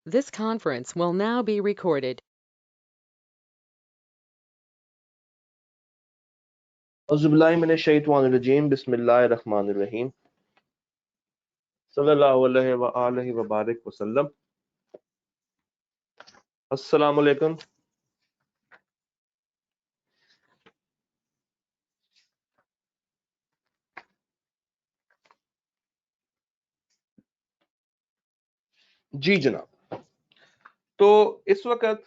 This conference will now be recorded. औज़ुबिल्लाहिमिनश्शैतानिर्रजीम बिस्मिल्लाहिर्रहमानिर्रहीम सल्लल्लाहु अलैहि व आलिहि व बारिक वसल्लम। अस्सलामु अलैकुम। जी जनाब, तो इस वक्त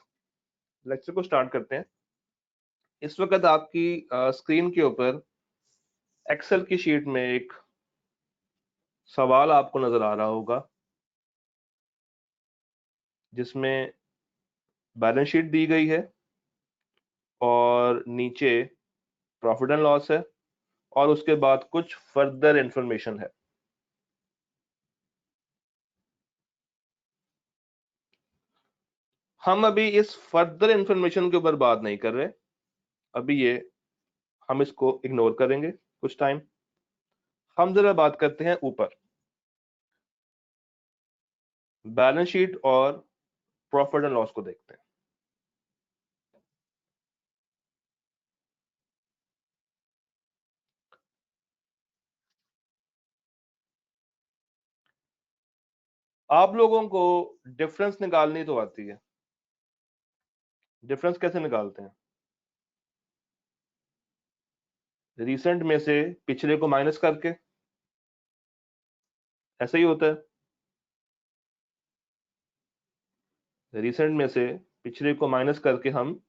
लेक्चर को स्टार्ट करते हैं। इस वक्त आपकी स्क्रीन के ऊपर एक्सेल की शीट में एक सवाल आपको नजर आ रहा होगा जिसमें बैलेंस शीट दी गई है और नीचे प्रॉफिट एंड लॉस है और उसके बाद कुछ फर्दर इंफॉर्मेशन है। हम अभी इस फर्दर इंफॉर्मेशन के ऊपर बात नहीं कर रहे, अभी ये हम इसको इग्नोर करेंगे कुछ टाइम। हम जरा बात करते हैं ऊपर बैलेंस शीट और प्रॉफिट एंड लॉस को देखते हैं। आप लोगों को डिफरेंस निकालनी तो आती है। डिफरेंस कैसे निकालते हैं? रिसेंट में से पिछले को माइनस करके, ऐसा ही होता है। रिसेंट में से पिछले को माइनस करके हम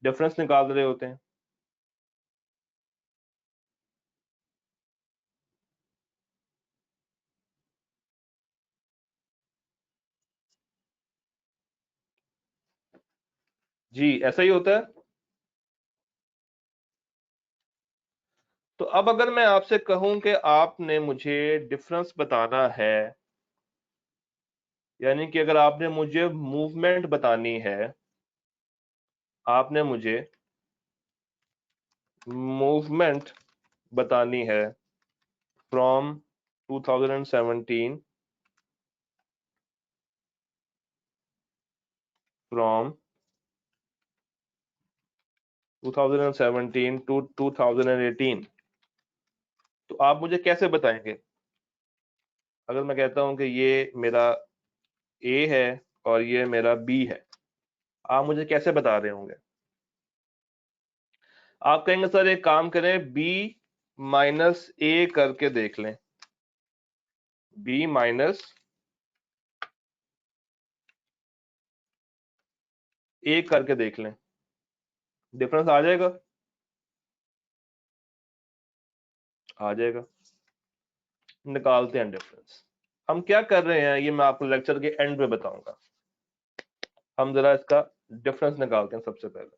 डिफरेंस निकाल रहे होते हैं। जी ऐसा ही होता है। तो अब अगर मैं आपसे कहूं कि आपने मुझे डिफरेंस बताना है, यानी कि अगर आपने मुझे मूवमेंट बतानी है, आपने मुझे मूवमेंट बतानी है फ्रॉम 2017 फ्रॉम 2017 टू 2018, तो आप मुझे कैसे बताएंगे? अगर मैं कहता हूं कि ये मेरा ए है और ये मेरा बी है, आप मुझे कैसे बता रहे होंगे? आप कहेंगे सर एक काम करें, बी माइनस ए करके देख लें। बी माइनस ए करके देख लें, डिफरेंस आ जाएगा? आ जाएगा। निकालते हैं डिफरेंस। हम क्या कर रहे हैं ये मैं आपको लेक्चर के एंड पे बताऊंगा। हम जरा इसका डिफरेंस निकालते हैं। सबसे पहले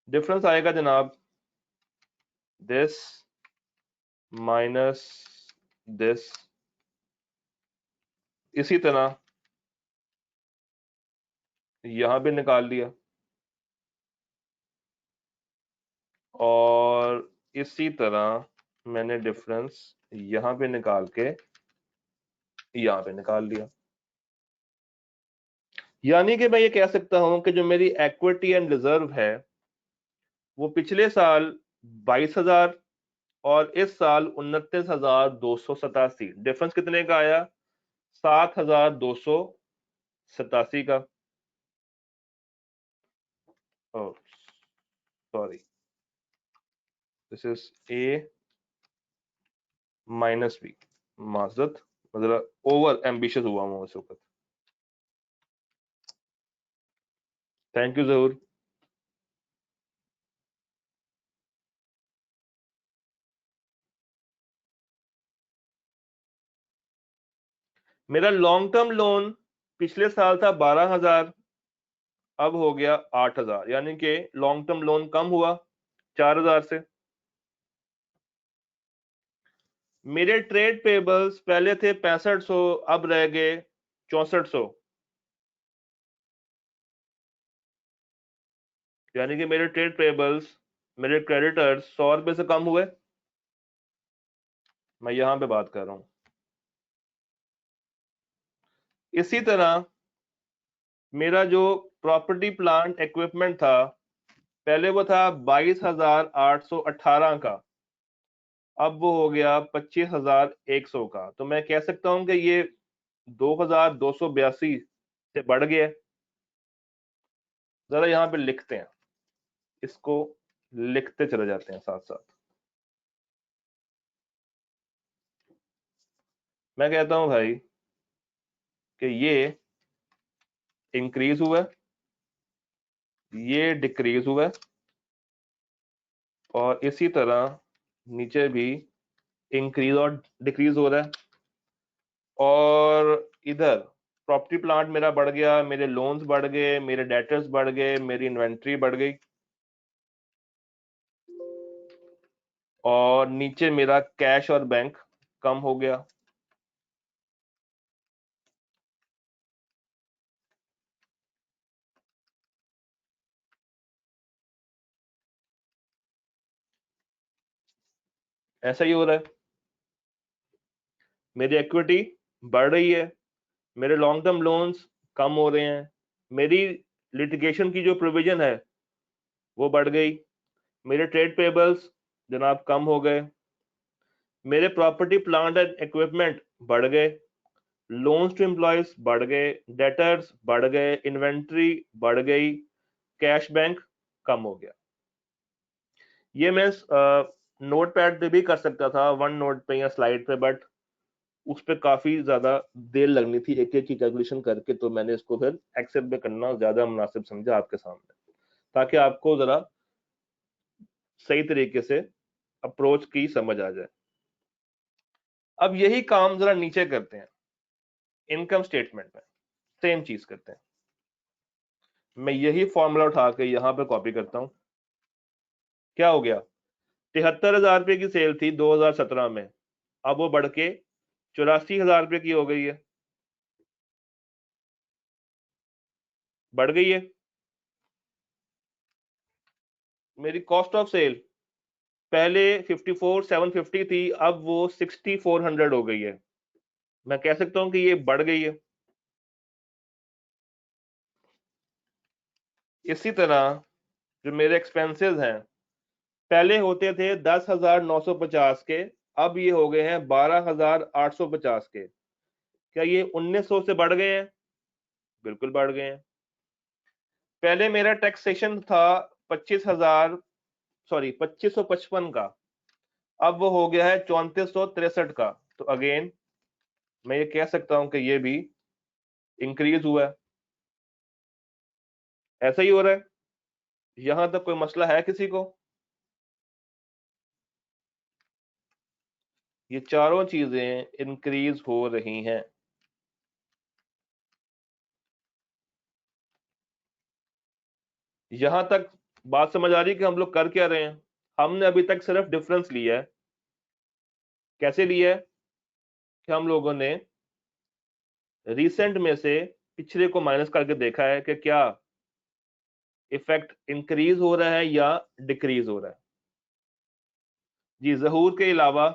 डिफरेंस आएगा जनाब दिस माइनस दिस, इसी तरह यहां भी निकाल लिया और इसी तरह मैंने डिफरेंस यहां पे निकाल के यहां पे निकाल लिया। यानी कि मैं ये कह सकता हूं कि जो मेरी इक्विटी एंड रिजर्व है वो पिछले साल 22,000 और इस साल 29,287। डिफरेंस कितने का आया? 7,287 का। Sorry, this is a minus b. माजरत, मतलब ओवर एम्बिशियस हुआ हूं इस वक्त। थैंक यू जरूर। मेरा लॉन्ग टर्म लोन पिछले साल था 12,000, अब हो गया 8,000, यानी कि लॉन्ग टर्म लोन कम हुआ 4,000 से। मेरे ट्रेड पेबल्स पहले थे 6500, अब रह गए 6400, यानी कि मेरे ट्रेड पेबल्स, मेरे क्रेडिटर्स 100 रुपए से कम हुए। मैं यहां पे बात कर रहा हूं। इसी तरह मेरा जो प्रॉपर्टी प्लांट इक्विपमेंट था, पहले वो था 22,818 का, अब वो हो गया 25,100 का। तो मैं कह सकता हूं कि ये 2,282 से बढ़ गया। जरा यहां पे लिखते हैं, इसको लिखते चले जाते हैं साथ साथ। मैं कहता हूं भाई कि ये इंक्रीज हुआ है, ये डिक्रीज हुआ है, और इसी तरह नीचे भी इंक्रीज और डिक्रीज हो रहा है। और इधर प्रॉपर्टी प्लांट मेरा बढ़ गया, मेरे लोन्स बढ़ गए, मेरे डेटर्स बढ़ गए, मेरी इन्वेंट्री बढ़ गई, और नीचे मेरा कैश और बैंक कम हो गया। ऐसा ही हो रहा है। मेरी इक्विटी बढ़ रही है, मेरे लॉन्ग टर्म लोन्स कम हो रहे हैं, मेरी लिटिगेशन की जो प्रोविजन है वो बढ़ गई, मेरे ट्रेड पेबल्स जनाब कम हो गए, मेरे प्रॉपर्टी प्लांट एंड इक्विपमेंट बढ़ गए, लोन्स टू एम्प्लॉयज बढ़ गए, डेटर्स बढ़ गए, इन्वेंट्री बढ़ गई, कैश बैंक कम हो गया। ये मैं नोट पैड पे भी कर सकता था, वन नोट पे या स्लाइड पे, बट उस पर काफी ज्यादा देर लगनी थी एक एक की कैलकुलेशन करके, तो मैंने इसको फिर एक्सेल पे करना ज्यादा मुनासिब समझा आपके सामने, ताकि आपको जरा सही तरीके से अप्रोच की समझ आ जाए। अब यही काम जरा नीचे करते हैं, इनकम स्टेटमेंट में सेम चीज करते हैं। मैं यही फॉर्मूला उठा के यहां पे कॉपी करता हूं। क्या हो गया, 73,000 रुपए की सेल थी 2017 में, अब वो बढ़ के 84,000 रुपए की हो गई है, बढ़ गई है। मेरी कॉस्ट ऑफ सेल पहले 54,750 थी, अब वो 6400 हो गई है। मैं कह सकता हूं कि ये बढ़ गई है। इसी तरह जो मेरे एक्सपेंसेस हैं, पहले होते थे 10,950 के, अब ये हो गए हैं 12,850 के। क्या ये 1900 से बढ़ गए हैं? बिल्कुल बढ़ गए हैं। पहले मेरा टैक्सेशन था 25,000, सॉरी 2555 का, अब वो हो गया है 3463 का। तो अगेन मैं ये कह सकता हूं कि ये भी इंक्रीज हुआ है। ऐसा ही हो रहा है। यहां तक कोई मसला है किसी को? ये चारों चीजें इंक्रीज हो रही हैं। यहां तक बात समझ आ रही है कि हम लोग कर क्या रहे हैं? हमने अभी तक सिर्फ डिफरेंस लिया है। कैसे लिया है? कि हम लोगों ने रिसेंट में से पिछले को माइनस करके देखा है कि क्या इफेक्ट इंक्रीज हो रहा है या डिक्रीज हो रहा है। जी, जहूर के अलावा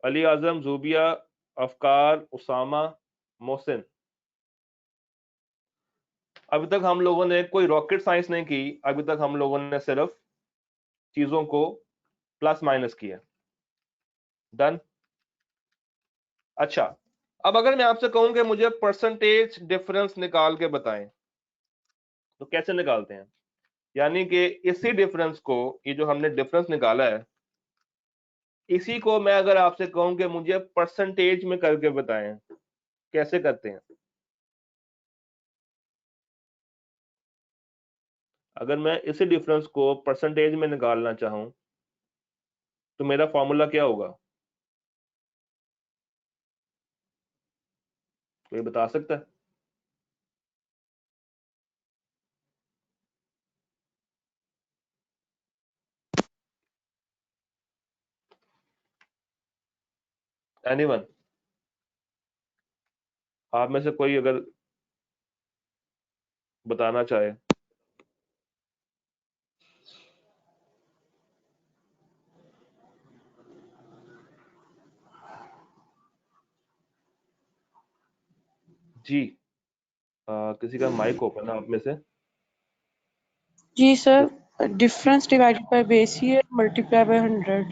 अली आजम, जूबिया, अफकार, उसामा, मोहसिन, अभी तक हम लोगों ने कोई रॉकेट साइंस नहीं की। अभी तक हम लोगों ने सिर्फ चीजों को प्लस माइनस किया। डन। अच्छा, अब अगर मैं आपसे कहूं कि मुझे परसेंटेज डिफरेंस निकाल के बताएं, तो कैसे निकालते हैं? यानी कि इसी डिफरेंस को, ये जो हमने डिफरेंस निकाला है, इसी को मैं अगर आपसे कहूं कि मुझे परसेंटेज में करके बताएं, कैसे करते हैं? अगर मैं इसी डिफरेंस को परसेंटेज में निकालना चाहूं, तो मेरा फॉर्मूला क्या होगा? कोई बता सकता है? एनीवन? आप में से कोई अगर बताना चाहे। जी किसी का माइक ओपन है आप में से? जी sir, difference divided by base year multiply by 100।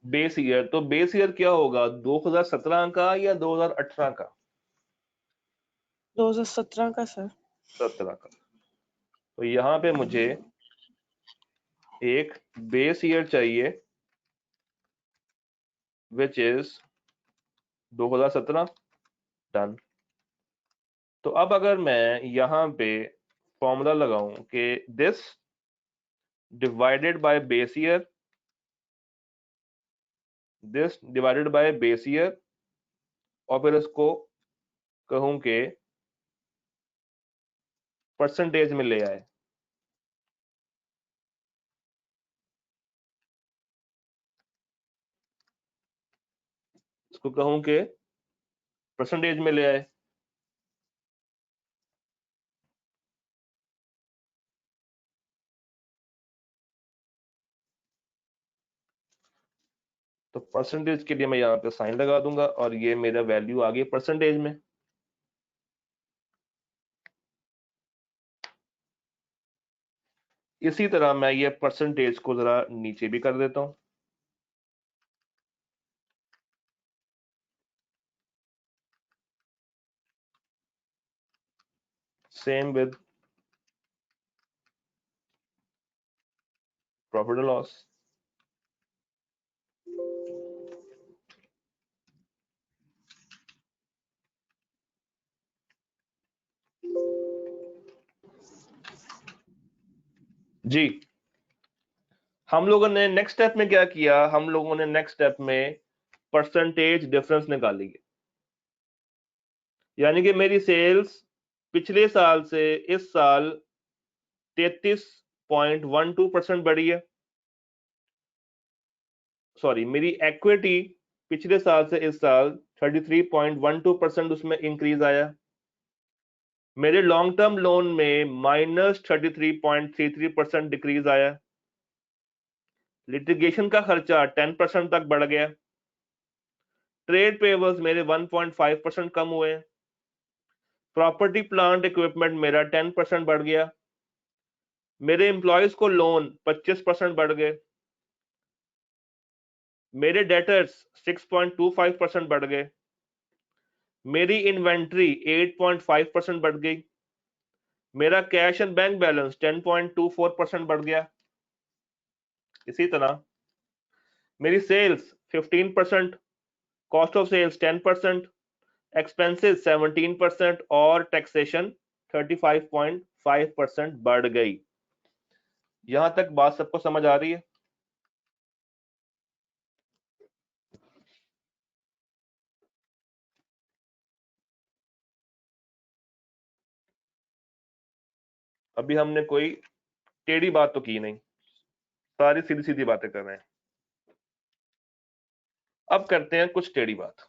Base year, तो बेस ईयर क्या होगा, 2017 का या 2018 का? 2017 का सर। 17 का। तो यहाँ पे मुझे एक बेस ईयर चाहिए विच इज 2017। डन। तो अब अगर मैं यहाँ पे फॉर्मूला लगाऊं कि this divided by base year, this divided by base year, और फिर इसको कहूं कि परसेंटेज में ले आए, इसको कहूं कि परसेंटेज में ले आए, तो परसेंटेज के लिए मैं यहाँ पे साइन लगा दूंगा और ये मेरा वैल्यू आ गई परसेंटेज में। इसी तरह मैं ये परसेंटेज को जरा नीचे भी कर देता हूं। Same with profit and loss. जी, हम लोगों ने नेक्स्ट स्टेप में क्या किया, हम लोगों ने नेक्स्ट स्टेप में परसेंटेज डिफरेंस निकाली है। यानी कि मेरी सेल्स पिछले साल से इस साल 33.12% बढ़ी है। सॉरी, मेरी इक्विटी पिछले साल से इस साल 33.12% उसमें इंक्रीज आया। मेरे लॉन्ग टर्म लोन में -33.33% डिक्रीज आया। लिटिगेशन का खर्चा 10% तक बढ़ गया। ट्रेड पेबल्स मेरे 1.5% कम हुए। प्रॉपर्टी प्लांट इक्विपमेंट मेरा 10% बढ़ गया। मेरे एम्प्लॉयज को लोन 25% बढ़ गए। मेरे डेटर्स 6.25% बढ़ गए। मेरी इन्वेंट्री 8.5% बढ़ गई। मेरा कैश एंड बैंक बैलेंस 10.24% बढ़ गया। इसी तरह मेरी sales 15%, cost of sales 10%, expenses 17% और टैक्सेशन 35.5% बढ़ गई। यहां तक बात सबको समझ आ रही है? अभी हमने कोई टेढ़ी बात तो की नहीं, सारी सीधी सीधी बातें कर रहे हैं। अब करते हैं कुछ टेढ़ी बात।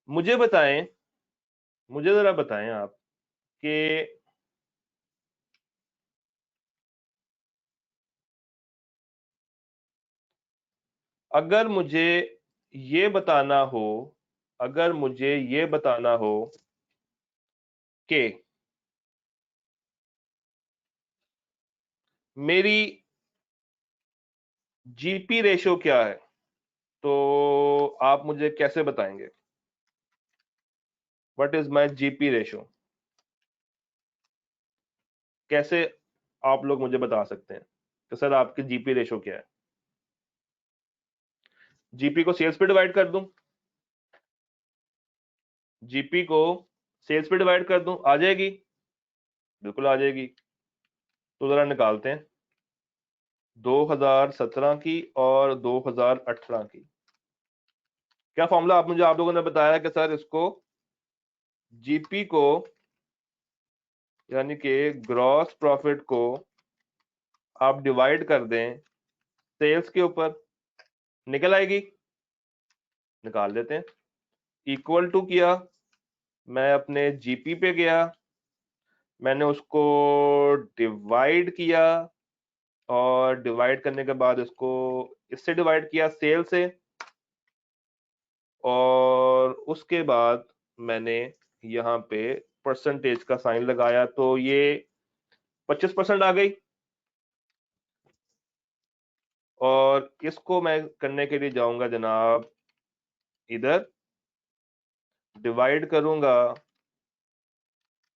मुझे बताएं, मुझे जरा बताएं आप कि अगर मुझे ये बताना हो, अगर मुझे ये बताना हो कि मेरी जीपी रेशो क्या है, तो आप मुझे कैसे बताएंगे? What is my GP ratio? कैसे आप लोग मुझे बता सकते हैं कि सर आपकी जीपी रेशो क्या है? जीपी को सेल्स पे डिवाइड कर दूं? जीपी को सेल्स पे डिवाइड कर दूं, आ जाएगी? बिल्कुल आ जाएगी। तो जरा निकालते हैं 2017 की और 2018 की। क्या फॉर्मूला आप लोगों ने बताया कि सर इसको जीपी को यानी कि ग्रॉस प्रॉफिट को आप डिवाइड कर दें सेल्स के ऊपर, निकल आएगी? निकाल देते हैं। इक्वल टू किया, मैं अपने जीपी पे गया, मैंने उसको डिवाइड किया और डिवाइड करने के बाद इसको इससे डिवाइड किया सेल से, और उसके बाद मैंने यहाँ पे परसेंटेज का साइन लगाया तो ये 25% आ गई, और इसको मैं करने के लिए जाऊंगा जनाब इधर, डिवाइड करूंगा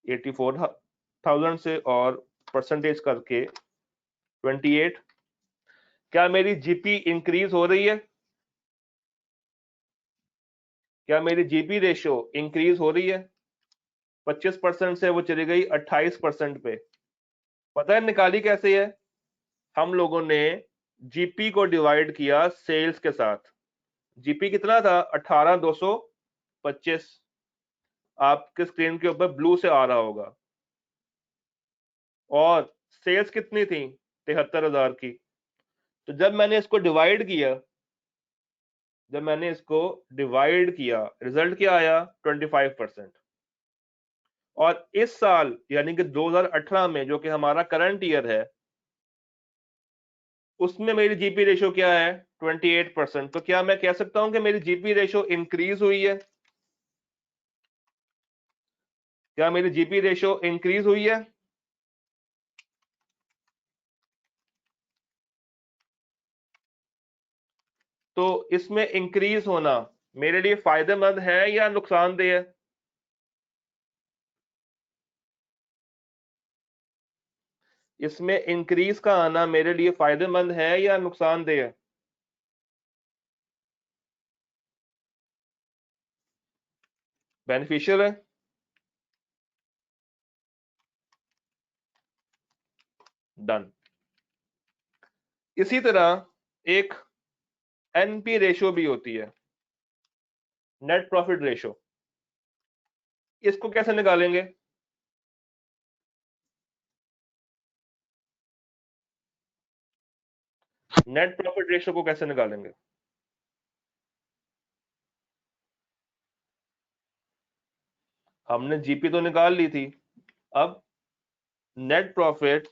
84,000 से और परसेंटेज करके 28। क्या मेरी जीपी इंक्रीज हो रही है? क्या मेरी जीपी रेशियो इंक्रीज हो रही है? 25% से वो चली गई 28% पे। पता है निकाली कैसे है? हम लोगों ने जीपी को डिवाइड किया सेल्स के साथ। जीपी कितना था? 18,225। आपके स्क्रीन के ऊपर ब्लू से आ रहा होगा। और सेल्स कितनी थी? 73,000 की। तो जब मैंने इसको डिवाइड किया, रिजल्ट क्या आया? 25%। और इस साल यानी कि 2018 में, जो कि हमारा करंट ईयर है, उसमें मेरी जीपी रेशियो क्या है? 28%। तो क्या मैं कह सकता हूं कि मेरी जीपी रेशियो इंक्रीज हुई है? क्या मेरी जीपी रेशियो इंक्रीज हुई है? तो इसमें इंक्रीज होना मेरे लिए फायदेमंद है या नुकसानदेह है? इसमें इंक्रीज का आना मेरे लिए फायदेमंद है या नुकसानदेह है? बेनिफिशियल है। डन। इसी तरह एक एनपी रेशियो भी होती है, नेट प्रॉफिट रेशियो। इसको कैसे निकालेंगे? नेट प्रॉफिट रेशियो को कैसे निकालेंगे? हमने जीपी तो निकाल ली थी, अब net profit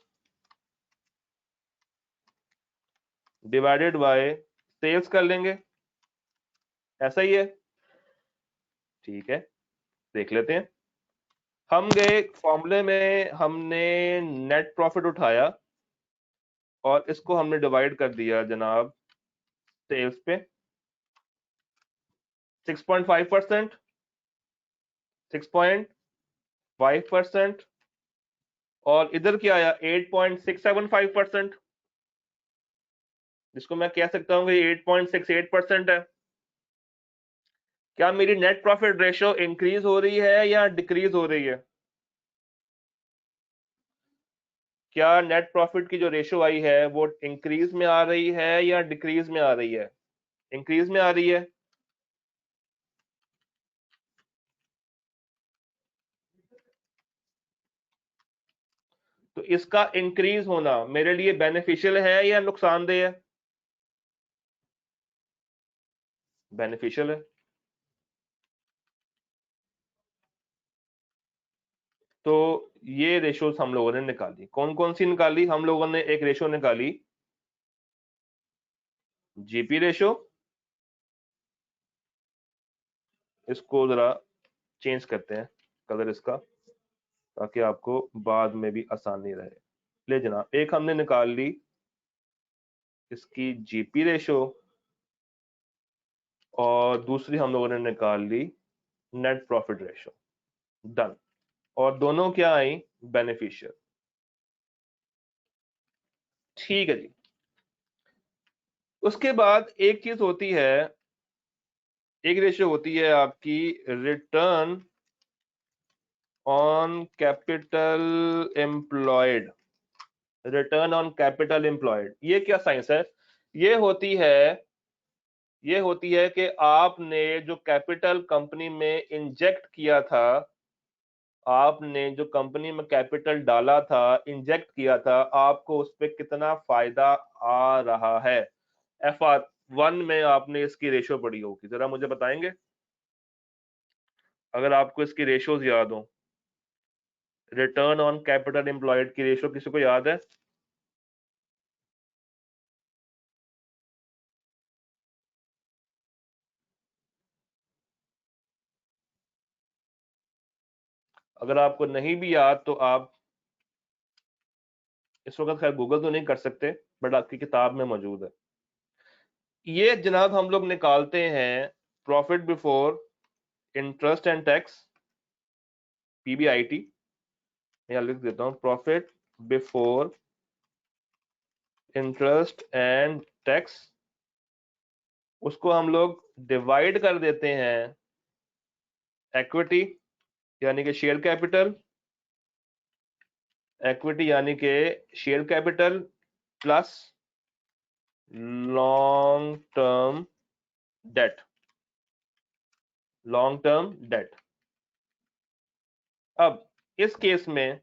divided by sales कर लेंगे। ऐसा ही है? ठीक है, देख लेते हैं। हम गए फॉर्मूले में, हमने नेट प्रॉफिट उठाया और इसको हमने डिवाइड कर दिया जनाब सेल्स पे। 6.5%, 6.5%, और इधर क्या आया? 8.675%, जिसको मैं कह सकता हूं कि 8.68% है। क्या मेरी नेट प्रॉफिट रेशियो इंक्रीज हो रही है या डिक्रीज हो रही है? क्या नेट प्रॉफिट की जो रेशियो आई है वो इंक्रीज में आ रही है या डिक्रीज में आ रही है? इंक्रीज में आ रही है। तो इसका इंक्रीज होना मेरे लिए बेनिफिशियल है या नुकसानदेह है? बेनिफिशियल है। तो ये रेशियोज हम लोगों ने निकाली। कौन कौन सी निकाली? हम लोगों ने एक रेशियो निकाली जीपी रेशियो। इसको जरा चेंज करते हैं कलर इसका, ताकि आपको बाद में भी आसानी रहे। ले जनाब, एक हमने निकाल ली इसकी जीपी रेशियो, और दूसरी हम लोगों ने निकाल ली नेट प्रॉफिट रेशियो। डन। और दोनों क्या आई? बेनिफिशियल। ठीक है जी। उसके बाद एक चीज होती है, एक रेशियो होती है आपकी return on capital employed. Return on capital employed, ये क्या साइंस है? ये होती है ये होती है कि आपने जो कैपिटल कंपनी में इंजेक्ट किया था, आपने जो कंपनी में कैपिटल डाला था, इंजेक्ट किया था, आपको उस पर कितना फायदा आ रहा है? FR1 में आपने इसकी रेशियो पढ़ी होगी, जरा मुझे बताएंगे अगर आपको इसकी रेशियोज याद हो। रिटर्न ऑन कैपिटल एम्प्लॉयड की रेशियो किसी को याद है? अगर आपको नहीं भी याद तो आप इस वक्त खैर गूगल तो नहीं कर सकते, बट आपकी किताब में मौजूद है। ये जनाब हम लोग निकालते हैं profit before interest and tax, PBIT. यहाँ लिख देता हूं, profit before interest and tax. उसको हम लोग डिवाइड कर देते हैं इक्विटी यानी कि शेयर कैपिटल, इक्विटी यानी कि share capital plus long term debt, long term debt. अब इस केस में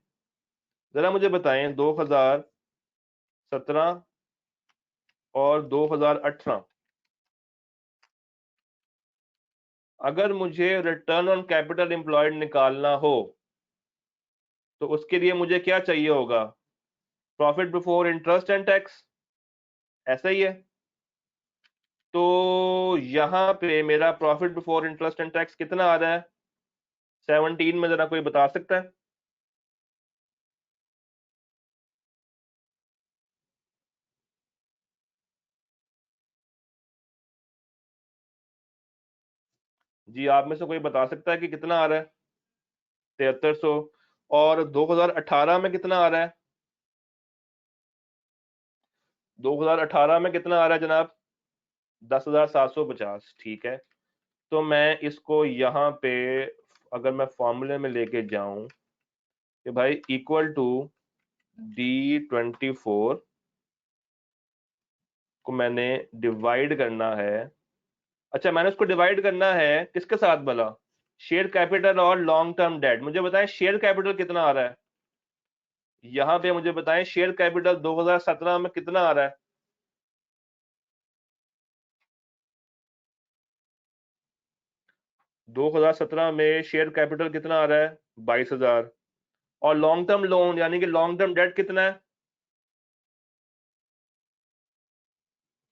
जरा मुझे बताएं 2017 और 2018 अगर मुझे रिटर्न ऑन कैपिटल एम्प्लॉयड निकालना हो तो उसके लिए मुझे क्या चाहिए होगा? Profit before interest and tax, ऐसा ही है। तो यहां पे मेरा profit before interest and tax कितना आ रहा है 17 में? जरा कोई बता सकता है? जी, आप में से कोई बता सकता है कि कितना आ रहा है? 7300। और 2018 में कितना आ रहा है? 2018 में कितना आ रहा है जनाब? 10,750। ठीक है, तो मैं इसको यहाँ पे अगर मैं फॉर्मूले में लेके जाऊं कि भाई इक्वल टू D24 को मैंने डिवाइड करना है। अच्छा, मैंने उसको डिवाइड करना है किसके साथ भला? शेयर कैपिटल और लॉन्ग टर्म डेट। मुझे बताएं शेयर कैपिटल कितना आ रहा है यहां पे? मुझे बताएं शेयर कैपिटल 2017 में कितना आ रहा है? 2017 में शेयर कैपिटल कितना आ रहा है? 22,000। और लॉन्ग टर्म लोन यानी कि लॉन्ग टर्म डेट कितना है?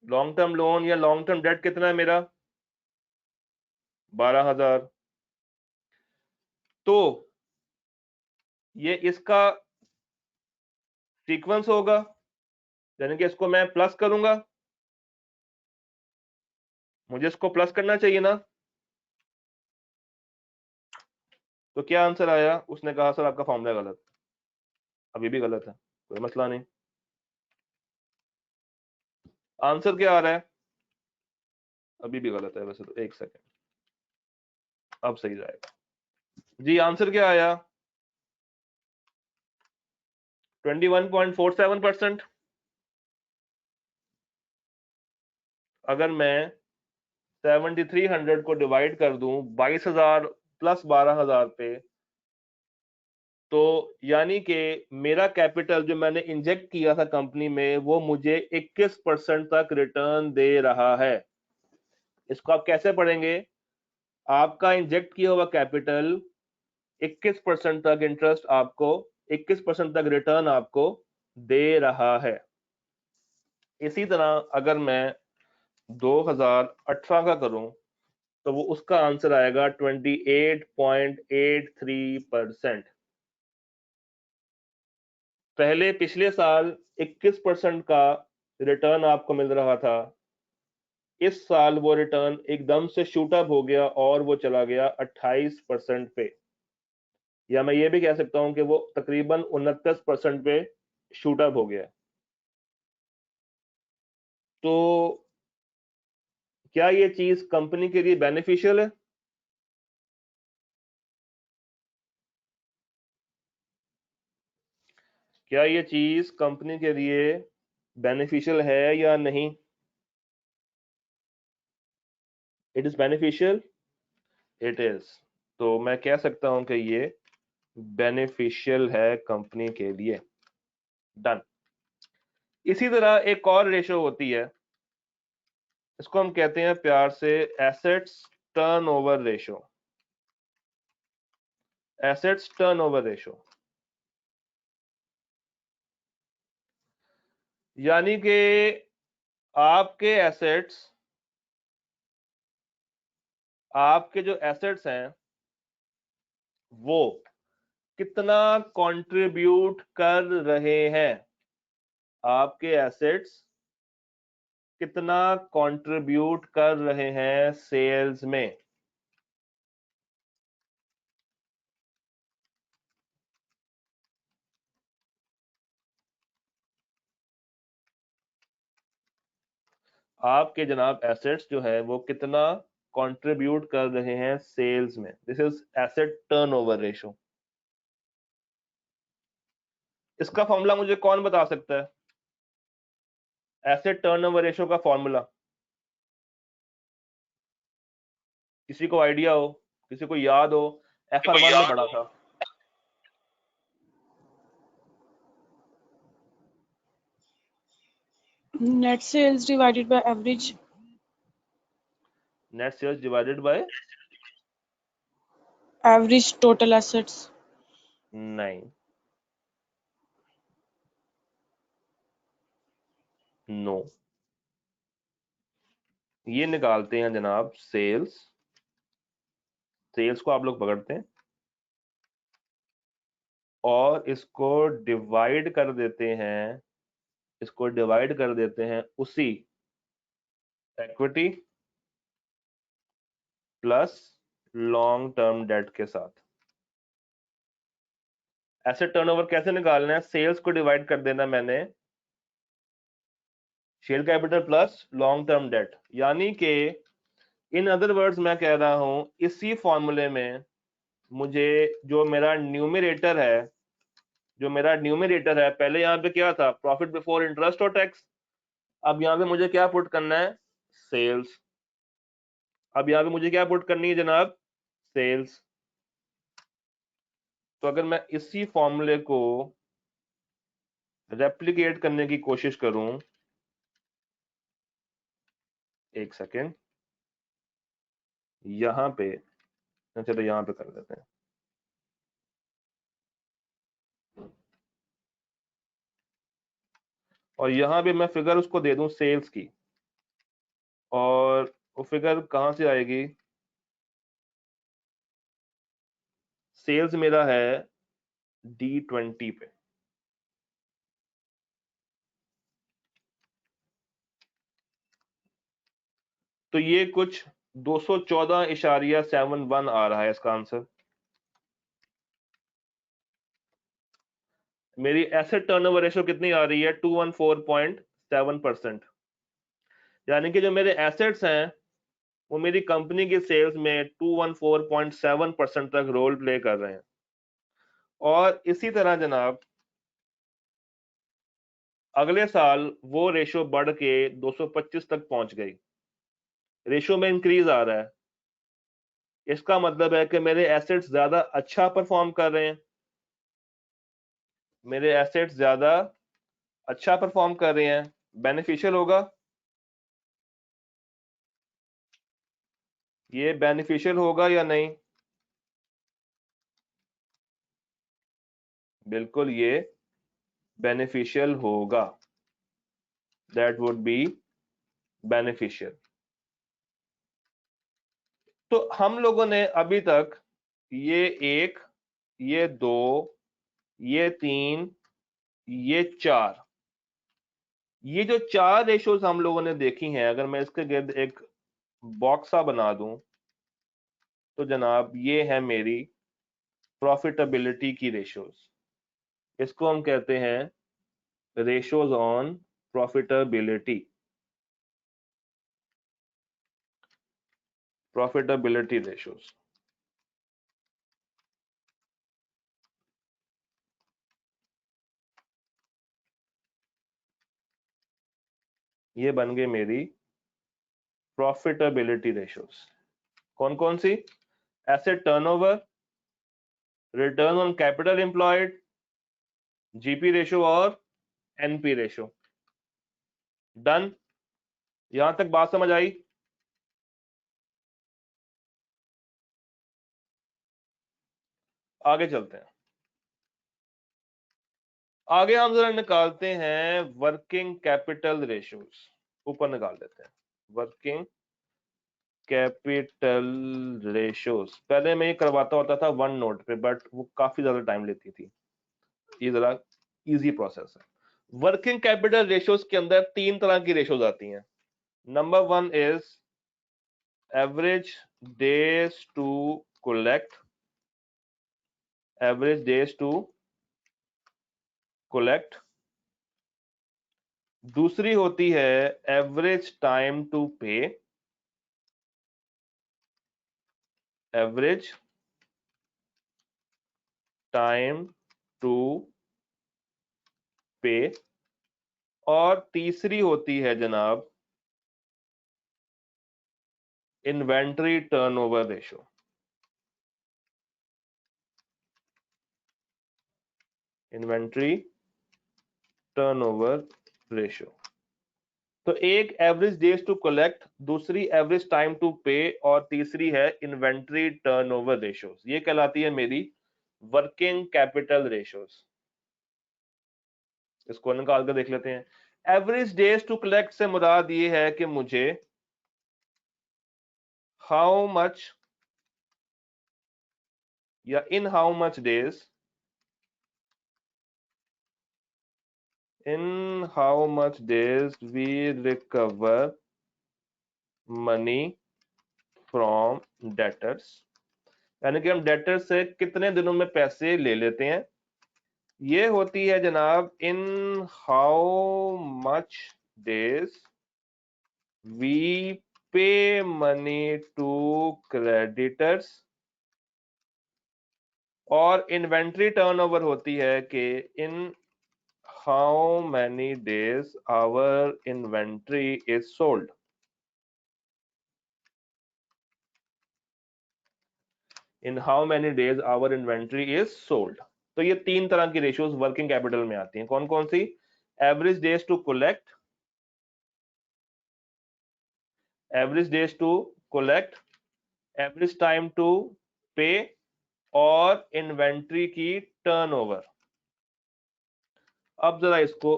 लॉन्ग टर्म लोन या लॉन्ग टर्म डेट कितना है मेरा? 12,000। तो ये इसका सीक्वेंस होगा, यानी कि इसको मैं प्लस करूंगा। मुझे इसको प्लस करना चाहिए ना? तो क्या आंसर आया? उसने कहा सर आपका फॉर्मूला गलत। अभी भी गलत है, कोई मसला नहीं। आंसर क्या आ रहा है? अभी भी गलत है वैसे तो। एक सेकेंड, अब सही जाएगा। जी, आंसर क्या आया? 21.47%। अगर मैं 7300 को डिवाइड कर दूं 22,000 प्लस 12,000 पे, तो यानी कि मेरा कैपिटल जो मैंने इंजेक्ट किया था कंपनी में वो मुझे 21% तक रिटर्न दे रहा है। इसको आप कैसे पढ़ेंगे? आपका इंजेक्ट किया हुआ कैपिटल 21% तक इंटरेस्ट आपको, 21% तक रिटर्न आपको दे रहा है। इसी तरह अगर मैं 2018 का करूं तो वो उसका आंसर आएगा 28.83%। पहले पिछले साल 21% का रिटर्न आपको मिल रहा था, इस साल वो रिटर्न एकदम से शूट अप हो गया और वो चला गया 28% पे। या मैं ये भी कह सकता हूं कि वो तकरीबन 29% पे शूट अप हो गया। तो क्या ये चीज कंपनी के लिए बेनिफिशियल है? क्या ये चीज कंपनी के लिए बेनिफिशियल है या नहीं? It is beneficial, it is. तो मैं कह सकता हूं कि ये बेनिफिशियल है कंपनी के लिए। डन। इसी तरह एक और रेशो होती है, इसको हम कहते हैं प्यार से assets turnover ratio. Assets turnover ratio यानी कि आपके एसेट्स, आपके जो एसेट्स हैं वो कितना कंट्रीब्यूट कर रहे हैं, आपके एसेट्स कितना कंट्रीब्यूट कर रहे हैं सेल्स में। आपके जनाब एसेट्स जो है वो कितना कंट्रीब्यूट कर रहे हैं सेल्स में। This is asset turnover ratio. इसका फॉर्मूला मुझे कौन बता सकता है? एसेट टर्नओवर रेशो का फॉर्मूला किसी को आइडिया हो, किसी को याद हो? FR1 में पढ़ा था। Net sales divided by average net sales divided by total assets. नहीं, नो। ये निकालते हैं जनाब सेल्स। सेल्स को आप लोग पकड़ते हैं और इसको डिवाइड कर देते हैं, इसको डिवाइड कर देते हैं उसी equity plus long term debt के साथ। एसेट टर्नओवर कैसे निकालना है? सेल्स को डिवाइड कर देना मैंने share capital plus long term debt, यानी कि इन अदर वर्ड्स मैं कह रहा हूं इसी फॉर्मूले में मुझे जो मेरा न्यूमरेटर है, पहले यहां पे क्या था? प्रॉफिट बिफोर इंटरेस्ट और टैक्स। अब यहां पे मुझे क्या पुट करना है? सेल्स। अब यहां पे मुझे क्या पुट करनी है जनाब? सेल्स। तो अगर मैं इसी फॉर्मूले को रेप्लिकेट करने की कोशिश करूं, एक सेकेंड, यहां पे, चलो यहां पे कर देते हैं। और यहां पे मैं फिगर उसको दे दूं सेल्स की, और वो फिगर कहां से आएगी? सेल्स मेरा है D20 पे। तो ये कुछ 214.71 आ रहा है इसका आंसर। मेरी एसेट टर्नओवर रेशो कितनी आ रही है? 214.7%। यानी कि जो मेरे एसेट्स हैं वो मेरी कंपनी की सेल्स में 214.7% तक रोल प्ले कर रहे हैं। और इसी तरह जनाब अगले साल वो रेशो बढ़ के 225 तक पहुंच गई। रेशो में इंक्रीज आ रहा है, इसका मतलब है कि मेरे एसेट्स ज्यादा अच्छा परफॉर्म कर रहे हैं। मेरे एसेट्स ज्यादा अच्छा परफॉर्म कर रहे हैं, बेनिफिशियल होगा। ये बेनिफिशियल होगा या नहीं? बिल्कुल ये बेनिफिशियल होगा। That would be beneficial. तो हम लोगों ने अभी तक ये 1, ये 2, ये 3, ये 4, ये जो 4 रेशोज हम लोगों ने देखी हैं, अगर मैं इसके गिर्द एक बॉक्स सा बना दूं तो जनाब ये है मेरी प्रॉफिटेबिलिटी की रेशोज। इसको हम कहते हैं ratios on profitability. Profitability ratios, ये बन गई मेरी प्रॉफिटेबिलिटी रेशोज। कौन कौन सी? Asset turnover, return on capital employed, GP ratio और एनपी रेशो। डन? यहां तक बात समझ आई? आगे चलते हैं। आगे हम जरा निकालते हैं वर्किंग कैपिटल रेशोज। ऊपर निकाल देते हैं वर्किंग कैपिटल रेशियोज, पहले मैं ये करवाता होता था वन नोट पे, बट वो काफी ज्यादा टाइम लेती थी। ये जरा इजी प्रोसेस है। वर्किंग कैपिटल रेशियोज के अंदर तीन तरह की रेशियोज आती हैं। Number one is average days to collect, average days to collect. दूसरी होती है average time to pay, average time to pay. और तीसरी होती है जनाब inventory turnover ratio, inventory turnover ratio. तो एक एवरेज डेज टू कलेक्ट, दूसरी एवरेज टाइम टू पे, और तीसरी है इन्वेंट्री टर्नओवर रेशियोज। ये कहलाती है मेरी वर्किंग कैपिटल रेशियोज। इसको निकाल कर देख लेते हैं। एवरेज डेज टू कलेक्ट से मुराद ये है कि मुझे हाउ मच या इन how much days, in how much days we recover money from debtors, यानी कि हम डेटर से कितने दिनों में पैसे ले लेते हैं। ये होती है जनाब in how much days we pay money to creditors. और इन्वेंट्री टर्नओवर होती है कि इन how many days our inventory is sold। in how many days our inventory is sold। तो ये तीन तरह की रेशियोज वर्किंग कैपिटल में आती हैं। कौन कौन सी? Average days to collect, average days to collect, average time to pay, और इन्वेंट्री की टर्नओवर। अब जरा इसको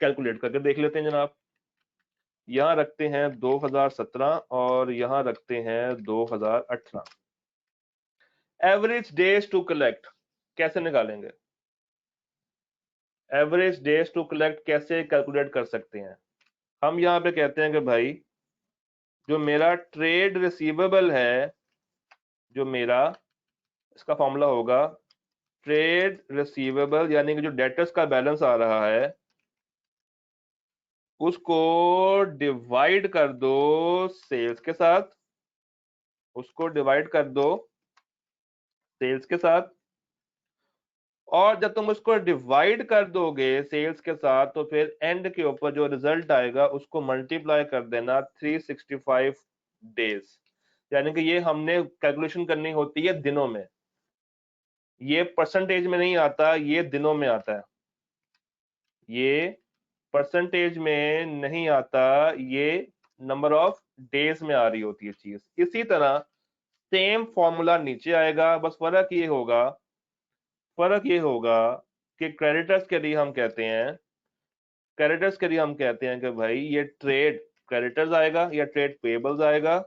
कैलकुलेट करके देख लेते हैं जनाब। यहां रखते हैं 2017 और यहां रखते हैं 2018। एवरेज डेज टू कलेक्ट कैसे निकालेंगे? एवरेज डेज टू कलेक्ट कैसे कैलकुलेट कर सकते हैं? हम यहां पे कहते हैं कि भाई जो मेरा ट्रेड रिसीवेबल है, जो मेरा, इसका फॉर्मूला होगा ट्रेड रिसीवेबल, यानी कि जो डेटर्स का बैलेंस आ रहा है उसको डिवाइड कर दो सेल्स के साथ, उसको डिवाइड कर दो सेल्स के साथ। और जब तुम उसको डिवाइड कर दोगे सेल्स के साथ, तो फिर एंड के ऊपर जो रिजल्ट आएगा उसको मल्टीप्लाई कर देना 365 डेज। यानी कि ये हमने कैलकुलेशन करनी होती है दिनों में, ये परसेंटेज में नहीं आता, ये दिनों में आता है। ये परसेंटेज में नहीं आता, ये नंबर ऑफ डेज में आ रही होती है चीज। इसी तरह सेम फॉर्मूला नीचे आएगा, बस फर्क ये होगा कि क्रेडिटर्स के लिए हम कहते हैं, क्रेडिटर्स के लिए हम कहते हैं कि भाई ये ट्रेड क्रेडिटर्स आएगा या ट्रेड पेबल्स आएगा,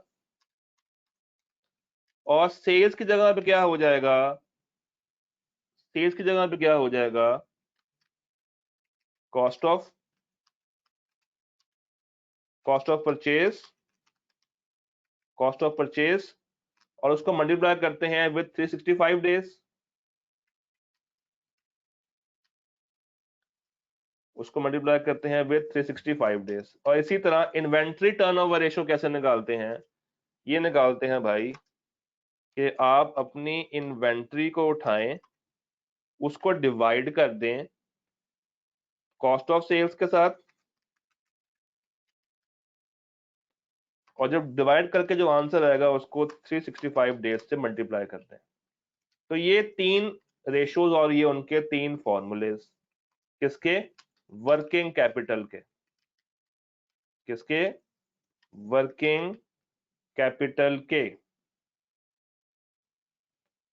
और सेल्स की जगह पे क्या हो जाएगा? सेल्स की जगह पे क्या हो जाएगा? Cost of purchase, cost of purchase, और उसको मल्टीप्लाई करते हैं विद 365 डेज। उसको मल्टीप्लाई करते हैं विद 365 डेज। और इसी तरह इन्वेंट्री टर्नओवर रेशियो कैसे निकालते हैं? ये निकालते हैं भाई कि आप अपनी इन्वेंट्री को उठाएं, उसको डिवाइड कर दें कॉस्ट ऑफ सेल्स के साथ, और जब डिवाइड करके जो आंसर आएगा उसको 365 डेज से मल्टीप्लाई करते हैं। तो ये तीन रेशियोज और ये उनके तीन फॉर्मूलेज, किसके? वर्किंग कैपिटल के। किसके? वर्किंग कैपिटल के।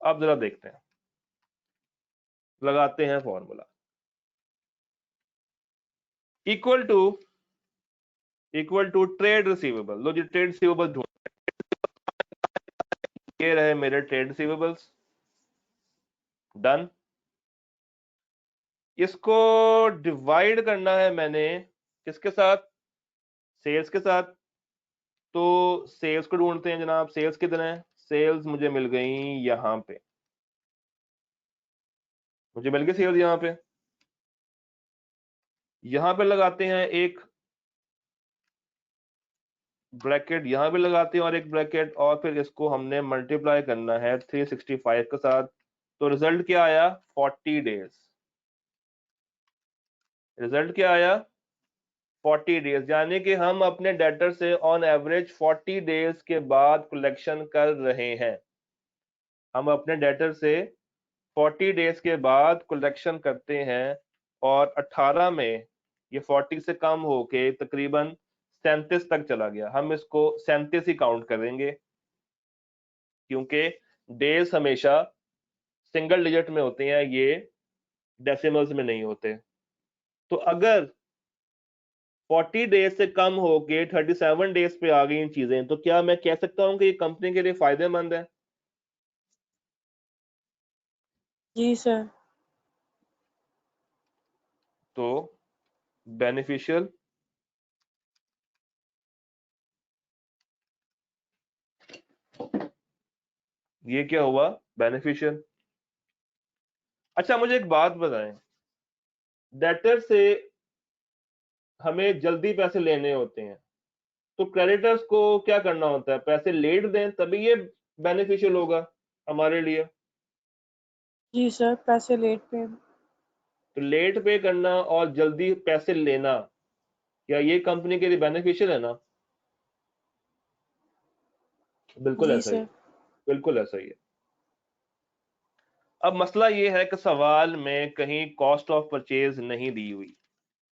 अब जरा देखते हैं, लगाते हैं formula. Equal to trade receivable. लो जी ट्रेड रिसीवेबल ढूंढ, ये रहे मेरे ट्रेड रिसीवेबल्स, डन। इसको डिवाइड करना है मैंने किसके साथ, सेल्स के साथ। तो सेल्स को ढूंढते हैं जनाब, सेल्स कितने हैं, सेल्स मुझे मिल गई यहां पे, मुझे मिल गई सेल्स यहां पे लगाते हैं एक ब्रैकेट, यहां भी लगाते हैं और एक ब्रैकेट, और फिर इसको हमने मल्टीप्लाई करना है 365 के साथ। तो रिजल्ट क्या आया, 40 डेज। रिजल्ट क्या आया, 40 डेज, यानी कि हम अपने डेटर से ऑन एवरेज 40 डेज के बाद कलेक्शन कर रहे हैं। हम अपने डेटर से 40 डेज के बाद कलेक्शन करते हैं, और 18 में ये 40 से कम होके तकरीबन 37 तक चला गया। हम इसको 37 ही काउंट करेंगे, क्योंकि डेज हमेशा सिंगल डिजिट में होते हैं, ये डेसिमल्स में नहीं होते। तो अगर 40 डेज से कम होके 37 डेज पे आ गई इन चीजें, तो क्या मैं कह सकता हूं कि ये कंपनी के लिए फायदेमंद है? जी सर। तो बेनिफिशियल, ये क्या हुआ, बेनिफिशियल। अच्छा मुझे एक बात बताएं, डेटर से हमें जल्दी पैसे लेने होते हैं, तो क्रेडिटर्स को क्या करना होता है, पैसे लेट दें तभी ये बेनिफिशियल होगा हमारे लिए। जी सर, पैसे लेट पे। तो लेट पे करना और जल्दी पैसे लेना, क्या ये कंपनी के लिए बेनिफिशियल है ना? बिल्कुल जी ऐसा ही है, सर। बिल्कुल ऐसा ही है। अब मसला ये है कि सवाल में कहीं कॉस्ट ऑफ परचेज नहीं दी हुई,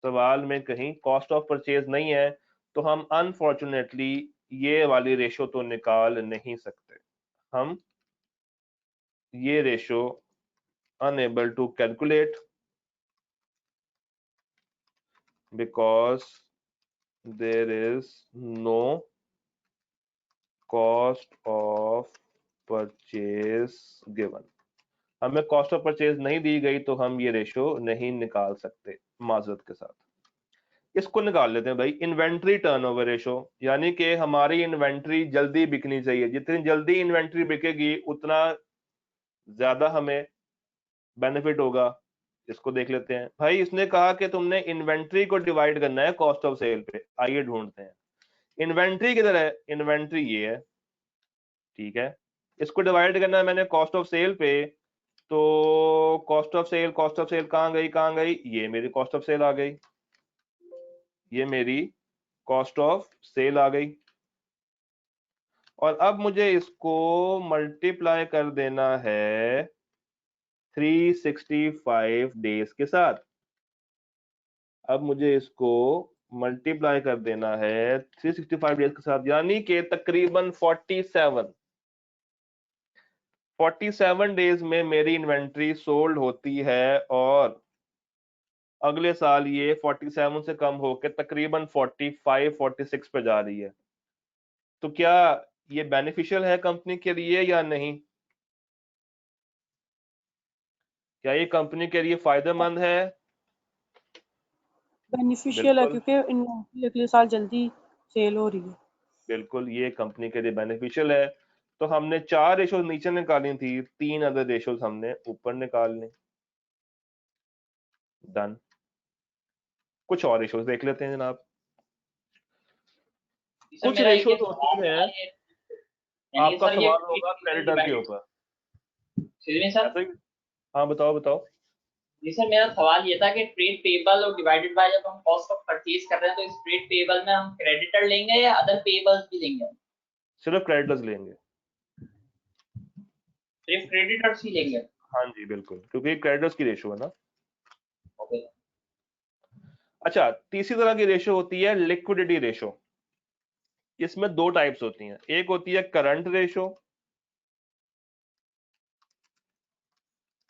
सवाल में कहीं कॉस्ट ऑफ परचेज नहीं है, तो हम अनफॉर्चुनेटली ये वाली रेशो तो निकाल नहीं सकते। हम ये ratio unable to calculate, because there is no cost of purchase given. हमें कॉस्ट ऑफ परचेज नहीं दी गई, तो हम ये रेशो नहीं निकाल सकते माजरत के साथ। इसको निकाल लेते हैं भाई, इन्वेंट्री टर्नओवर रेशो, यानी कि हमारी इन्वेंट्री जल्दी बिकनी चाहिए। जितनी जल्दी इन्वेंट्री बिकेगी उतना ज्यादा हमें बेनिफिट होगा। इसको देख लेते हैं भाई, इसने कहा कि तुमने इन्वेंट्री को डिवाइड करना है कॉस्ट ऑफ सेल पे, आइए ढूंढते हैं इन्वेंट्री किधर है। इन्वेंट्री ये है, ठीक है, इसको डिवाइड करना है मैंने कॉस्ट ऑफ सेल पे। तो cost of sale, cost of sale कहाँ गई, कहाँ गई, ये मेरी कॉस्ट ऑफ सेल आ गई, ये मेरी कॉस्ट ऑफ सेल आ गई। और अब मुझे इसको मल्टीप्लाई कर देना है 365 डेज के साथ। अब मुझे इसको मल्टीप्लाई कर देना है 365 डेज के साथ, यानी कि तकरीबन 47 डेज में मेरी इन्वेंट्री सोल्ड होती है, और अगले साल ये 47 से कम होकर तकरीबन 45 46 पे जा रही है। तो क्या ये बेनिफिशियल है कंपनी के लिए या नहीं? क्या ये कंपनी के लिए फायदेमंद है? बेनिफिशियल है, बिल्कुल, क्योंकि इन्वेंट्री अगले साल जल्दी सेल हो रही है। बिल्कुल ये कंपनी के लिए बेनिफिशियल है। तो हमने 4 रेशोज नीचे निकाली थी, 3 अदर रेशोज हमने ऊपर निकालने, डन। कुछ और रेशोज देख लेते हैं जनाब। सर कुछ मेरा एक ये रेशोज सवाल होती हैं, था, यानी आपका सर ये सवाल होगा क्रेडिटर के ऊपर, सर। ऐसा ही। हाँ बताओ बताओ। जी सर, मेरा सवाल ये था कि ट्रेड पेबल और डिवाइडेड बाय जब हम कॉस्ट ऑफ परचेज कर रहे हैं, तो इस ट्रेड पेबल में हम क्रेडिटर लेंगे या अदर पेबल्स भी लेंगे? सिर्फ क्रेडिटर्स लेंगे। सिर्फ क्रेडिटर्स ही लेंगे? हाँ जी बिल्कुल, क्योंकि क्रेडिटर्स की रेशो है ना। ओके। अच्छा, तीसरी तरह की रेशो होती है लिक्विडिटी रेशो। इसमें 2 टाइप्स होती हैं, एक होती है करंट रेशो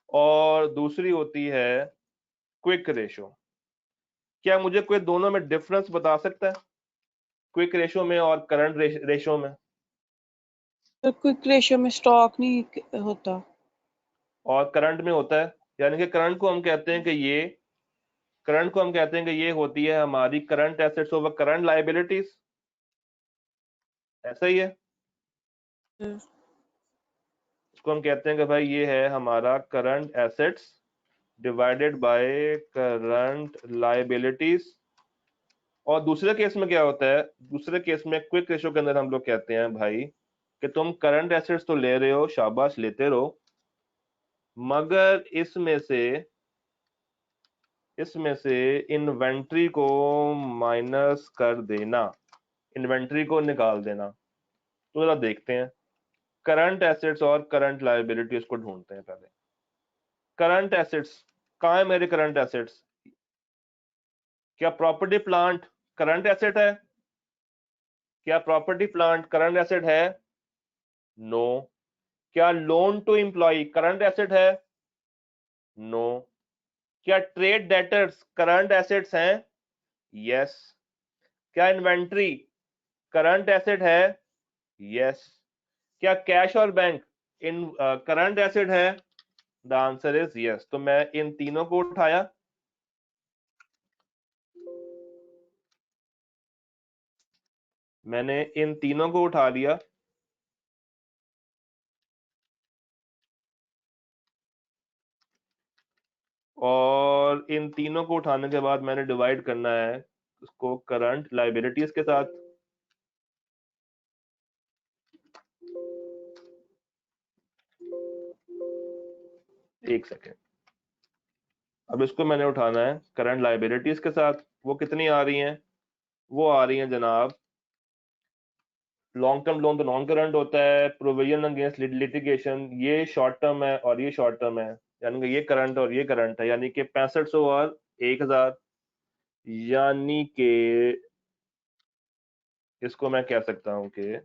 और दूसरी होती है क्विक रेशो। क्या मुझे कोई दोनों में डिफरेंस बता सकता है, क्विक रेशो में और करंट रेशो में? तो क्विक रेशियो में स्टॉक नहीं होता। और करंट में होता है, यानी कि करंट को हम कहते हैं कि ये होती है हमारी current assets over current liabilities, ऐसा ही है। इसको हम कहते हैं कि भाई ये है हमारा current assets divided by current liabilities. और दूसरे केस में क्या होता है, दूसरे केस में क्विक रेशियो के अंदर हम लोग कहते हैं भाई कि तुम करंट एसेट्स तो ले रहे हो, शाबाश लेते रहो, मगर इसमें से इन्वेंट्री को माइनस कर देना, इन्वेंट्री को निकाल देना। तो जरा देखते हैं करंट एसेट्स और करंट लायबिलिटीज को ढूंढते हैं पहले। करंट एसेट्स कहाँ है मेरे करंट एसेट्स? क्या प्रॉपर्टी प्लांट करंट एसेट है? क्या प्रॉपर्टी प्लांट करंट एसेट है? नो। क्या loan to employ current asset है? नो। क्या ट्रेड डेटर्स करंट एसेट्स हैं? यस। क्या इन्वेंट्री करंट एसेट है? यस। क्या कैश और बैंक इन करंट एसेट है? The answer is yes. तो मैं इन तीनों को उठाया, मैंने इन तीनों को उठा लिया और इन तीनों को उठाने के बाद मैंने डिवाइड करना है उसको करंट लायबिलिटीज के साथ। एक सेकेंड, अब इसको मैंने उठाना है करंट लायबिलिटीज के साथ। वो कितनी आ रही हैं? वो आ रही हैं जनाब, लॉन्ग टर्म लोन तो नॉन करंट होता है, प्रोविजन अगेंस्ट लिटिगेशन ये शॉर्ट टर्म है और ये शॉर्ट टर्म है, यानी कि ये करंट और ये करंट है, यानी कि 6500 और 1000, यानी कि इसको मैं कह सकता हूं कि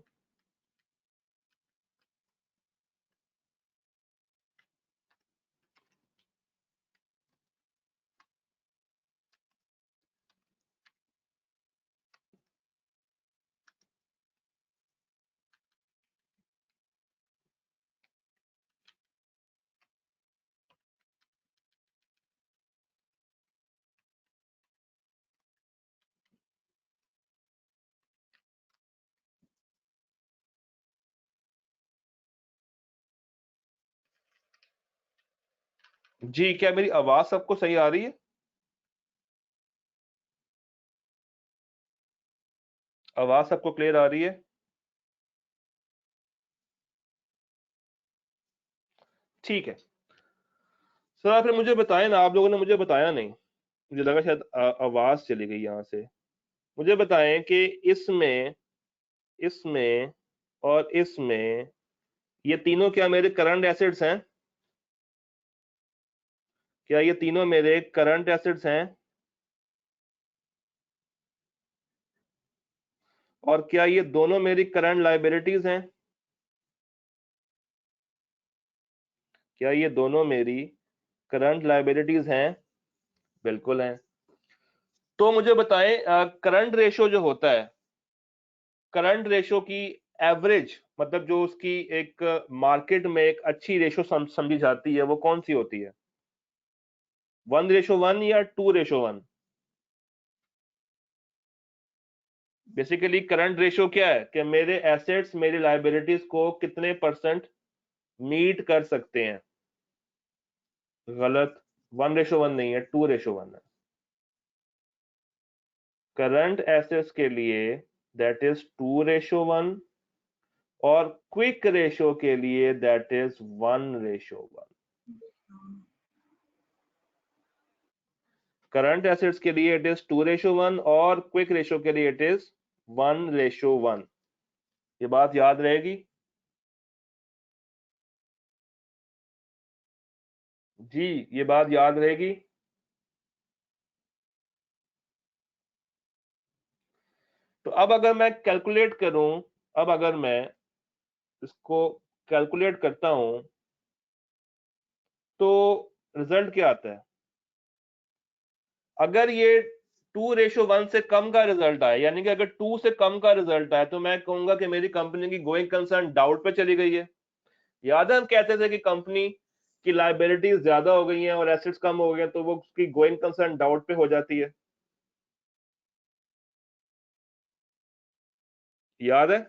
जी, क्या मेरी आवाज सबको सही आ रही है? आवाज सबको क्लियर आ रही है? ठीक है सर, आप फिर मुझे बताएं ना, आप लोगों ने मुझे बताया नहीं, मुझे लगा शायद आवाज चली गई यहां से। मुझे बताएं कि इसमें इसमें और इसमें ये तीनों क्या मेरे करंट एसेट्स हैं? क्या ये तीनों मेरे करंट एसेट्स हैं? और क्या ये दोनों मेरी करंट लायबिलिटीज हैं? क्या ये दोनों मेरी करंट लायबिलिटीज हैं? बिल्कुल हैं। तो मुझे बताएं करंट रेशो जो होता है, करंट रेशो की एवरेज, मतलब जो उसकी एक मार्केट में एक अच्छी रेशो समझी जाती है, वो कौन सी होती है? 1:1 या 2:1? बेसिकली करंट रेशो क्या है कि मेरे एसेट्स मेरी लायबिलिटीज को कितने परसेंट मीट कर सकते हैं। गलत, 1:1 नहीं है, 2:1 है। करंट एसेट्स के लिए दैट इज 2:1 और क्विक रेशो के लिए दैट इज 1:1। करंट एसेट्स के लिए इट इज 2:1 और क्विक रेशो के लिए इट इज 1:1। ये बात याद रहेगी जी, ये बात याद रहेगी। तो अब अगर मैं कैलकुलेट करूं, अब अगर मैं इसको कैलकुलेट करता हूं तो रिजल्ट क्या आता है? अगर ये 2:1 से कम का रिजल्ट आया, यानी कि अगर 2 से कम का रिजल्ट आया तो मैं कहूंगा कि मेरी कंपनी की गोइंग कंसर्न डाउट पे चली गई है। याद है हम कहते थे कि कंपनी की लायबिलिटीज ज्यादा हो गई हैं और एसेट्स कम हो गए तो वो उसकी गोइंग कंसर्न डाउट पे हो जाती है, याद है?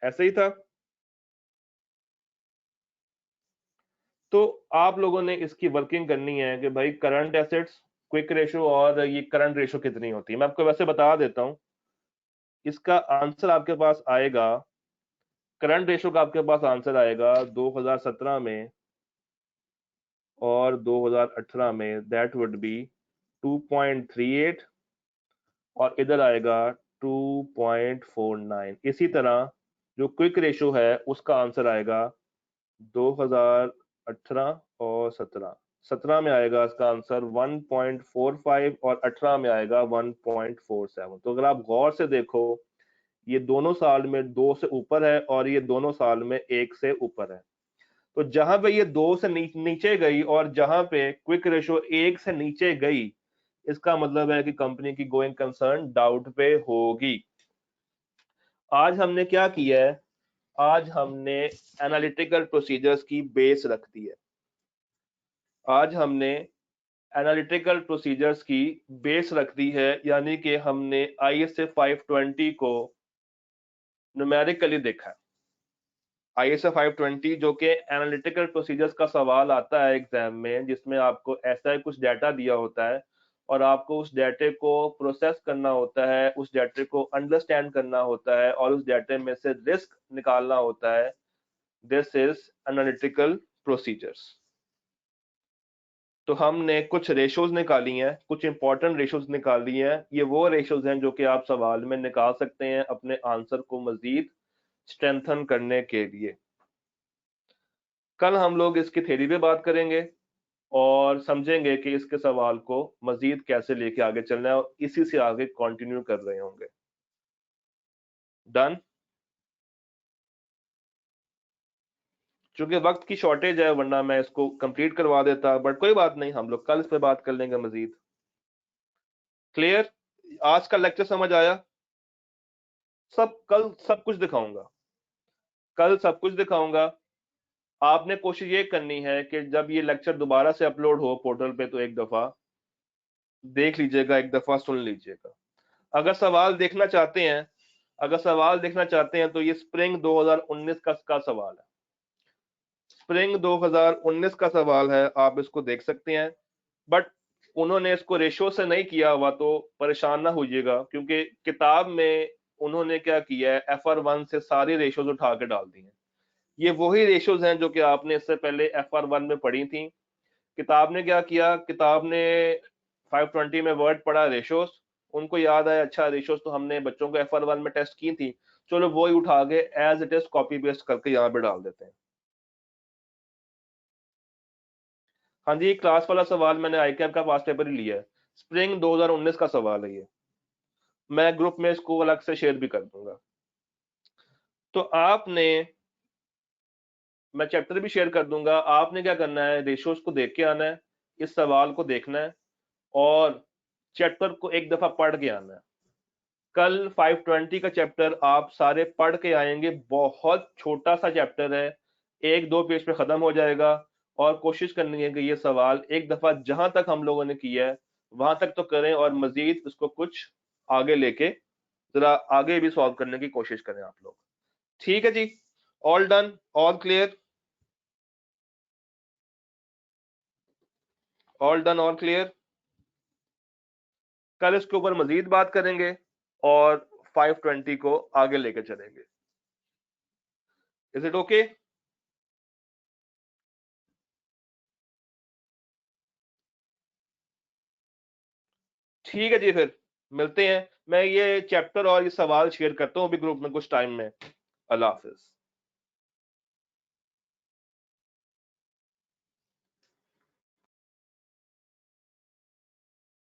ऐसे ही था। तो आप लोगों ने इसकी वर्किंग करनी है कि भाई करंट एसेट्स, क्विक रेशो और ये करंट रेशो कितनी होती है। मैं आपको वैसे बता देता हूं, इसका आंसर आपके पास आएगा, करंट रेशो का आपके पास आंसर आएगा 2017 में और 2018 में, दैट वुड बी 2.38 और इधर आएगा 2.49। इसी तरह जो क्विक रेशो है उसका आंसर आएगा 2018 और 17 में आएगा इसका आंसर 1.45 और 18 में आएगा 1.47। तो अगर आप गौर से देखो ये दोनों साल में 2 से ऊपर है और ये दोनों साल में 1 से ऊपर है। तो जहां पे ये 2 से नीचे गई और जहां पे क्विक रेशो 1 से नीचे गई, इसका मतलब है कि कंपनी की गोइंग कंसर्न डाउट पे होगी। आज हमने क्या किया है, आज हमने एनालिटिकल प्रोसीजर्स की बेस रख दी है। आज हमने एनालिटिकल प्रोसीजर्स की बेस रख दी है, यानी कि हमने ISA 520 को न्यूमेरिकली देखा है। ISA 520 जो कि एनालिटिकल प्रोसीजर्स का सवाल आता है एग्जाम में, जिसमें आपको ऐसा कुछ डाटा दिया होता है और आपको उस डाटे को प्रोसेस करना होता है, उस डाटे को अंडरस्टैंड करना होता है और उस डाटे में से रिस्क निकालना होता है। This is analytical procedures. तो हमने कुछ रेशोज निकाली हैं, कुछ इंपॉर्टेंट रेशोज निकाली हैं। ये वो रेशोज हैं जो कि आप सवाल में निकाल सकते हैं अपने आंसर को मजीद स्ट्रेंथन करने के लिए। कल हम लोग इसकी थ्योरी पे बात करेंगे और समझेंगे कि इसके सवाल को मजीद कैसे लेके आगे चलना है और इसी से आगे कंटिन्यू कर रहे होंगे। डन। चूंकि वक्त की शॉर्टेज है वरना मैं इसको कंप्लीट करवा देता, बट कोई बात नहीं, हम लोग कल इस पे बात कर लेंगे मजीद। क्लियर? आज का लेक्चर समझ आया? कल सब कुछ दिखाऊंगा, कल सब कुछ दिखाऊंगा। आपने कोशिश ये करनी है कि जब ये लेक्चर दोबारा से अपलोड हो पोर्टल पे तो एक दफा देख लीजिएगा, एक दफा सुन लीजिएगा। अगर सवाल देखना चाहते हैं, अगर सवाल देखना चाहते हैं तो ये स्प्रिंग 2019 का सवाल है, स्प्रिंग 2019 का सवाल है, आप इसको देख सकते हैं। बट उन्होंने इसको रेशो से नहीं किया हुआ तो परेशान ना होइएगा, क्योंकि किताब में उन्होंने क्या किया है, FR1 से सारी रेशोज उठा के डाल दी हैं। ये वही रेशोज हैं जो कि आपने इससे पहले FR1 में पढ़ी थी। किताब ने क्या किया, किताब ने 520 में वर्ड पढ़ा रेशोज, उनको याद आया अच्छा रेशोज तो हमने बच्चों को FR1 में टेस्ट की थी, चलो वो ही उठा के as it is copy paste करके यहाँ पे डाल देते हैं। हाँ जी, क्लास वाला सवाल मैंने ICAP का पास पेपर ही लिया है, स्प्रिंग 2019 का सवाल है ये। मैं ग्रुप में इसको अलग से शेयर भी कर दूंगा। तो आपने, मैं चैप्टर भी शेयर कर दूंगा, आपने क्या करना है, रेशोज को देख के आना है, इस सवाल को देखना है और चैप्टर को एक दफा पढ़ के आना है। कल 520 का चैप्टर आप सारे पढ़ के आएंगे, बहुत छोटा सा चैप्टर है, 1-2 पेज पे खत्म हो जाएगा। और कोशिश करनी है कि ये सवाल एक दफा जहां तक हम लोगों ने किया है वहां तक तो करें और मजीद उसको कुछ आगे लेके जरा आगे भी सॉल्व करने की कोशिश करें आप लोग। ठीक है जी, all done, all clear, all done, all clear. कल इसके ऊपर मजीद बात करेंगे और 520 को आगे लेके चलेंगे। Is it okay? ठीक है जी, फिर मिलते हैं। मैं ये चैप्टर और ये सवाल शेयर करता हूँ अभी ग्रुप में कुछ टाइम में। अल्लाह हाफिज।